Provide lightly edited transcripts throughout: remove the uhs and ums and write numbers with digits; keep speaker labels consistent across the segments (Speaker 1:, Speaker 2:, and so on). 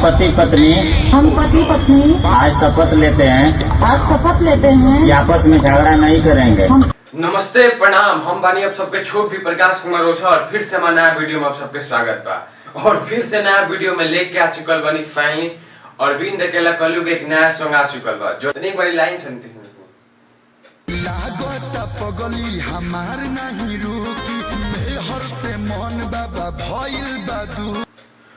Speaker 1: पति पत्नी आज शपथ लेते हैं कि आपस में झगड़ा नहीं करेंगे।
Speaker 2: नमस्ते प्रणाम, हम बानी आप सबके छोट भी प्रकाश कुमार ओझा और फिर से हमारा नया वीडियो में आप सबके स्वागत बा। और फिर से नया वीडियो में लेके आ चुकल बानी फाइनली अरविंद अकेला कल्लू के एक नया सॉन्ग आ चुकल बा जो एक बारी लाइन सुनते हैं।
Speaker 3: लागत पगली हमार नहीं रुकी मेहर से मन बाबा भइल बादू।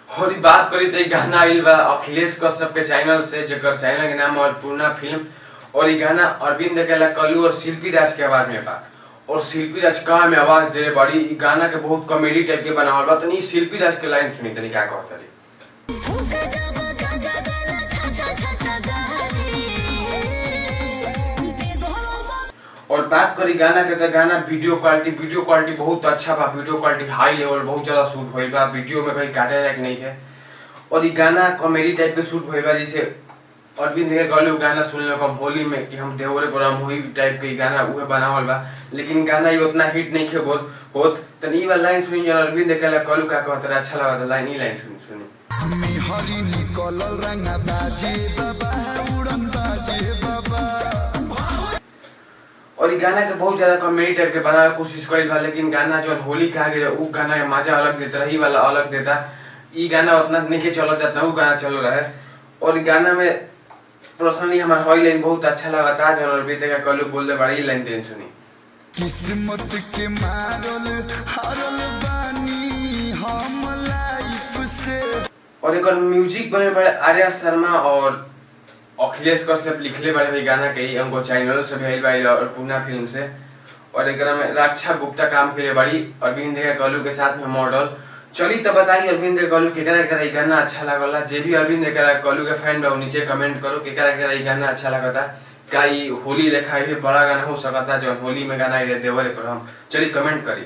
Speaker 2: और बात करी तो गाना आइल बा अखिलेश कश्यप के चैनल से, जेकर चैनल के नाम और पूर्णा फिल्म। और ये गाना अरविंद अकेला कल्लू और शिल्पी राज के आवाज में बा। और शिल्पी राज का में आवाज दे बड़ी गाना के बहुत कॉमेडी टाइप के बनावल बा। तनी शिल्पी राज के लाइन सुनी तनी का कहत रही। और बात करी गाना के तो गाना वीडियो क्वालिटी बहुत अच्छा बा। वीडियो क्वालिटी हाई लेवल बहुत ज्यादा शूट भइल बा। वीडियो में कहीं काटे लायक नहीं है। और ये गाना कॉमेडी टाइप के शूट भइल बा। जैसे अरविंद के गलू गाना सुनले हम होली में कि हम देवरे बड़ा मोही टाइप के गाना उहे बनावल बा। लेकिन गाना ये उतना हिट नहीं है बोल होत। तनी ई वाला लाइन सुनी जो अरविंद के कलू का कहत रहा अच्छा लगा। लाइन ई लाइन सुनी
Speaker 3: मिहरी निकलल रंगा बाजे बाबा उड़न बाजे बाबा।
Speaker 2: और ये गाना के बहुत ज्यादा कॉमेडी टाइप के बनावे कोशिश कइल बा। लेकिन गाना जो होली कहा गया उ गाना के मजा अलग देता, रही वाला अलग देता। ई गाना उतना नहीं चल जाता, उ गाना चल रहा है। और ई गाना में पर्सनली हमार हई लाइन बहुत अच्छा लगा था जो अरविंद का कल्लू बोलले बड़ी लाइन टेन सुनी।
Speaker 3: किस्मत के मारल हारल बानी हम लाइफ से।
Speaker 2: और एक म्यूजिक बने बड़े आर्या शर्मा और अखिलेश कश्यप लिखले बड़े भाई गाना के हमको चैनल से भेल भाई और पूर्णा फिल्म से। और एक में रक्षा गुप्ता काम के लिए बड़ी अरविंद के कल्लू के साथ में मॉडल। चली तो बताई अरविंद के कल्लू केकरा केकरा ई गाना अच्छा लागला। जे भी अरविंद के कल्लू के फैन बा नीचे कमेंट करो केकरा केकरा ई गाना अच्छा लगता। का ई होली लेखा भी बड़ा गाना हो सकता जो होली में गाना देवरे पर हम चली कमेंट करी।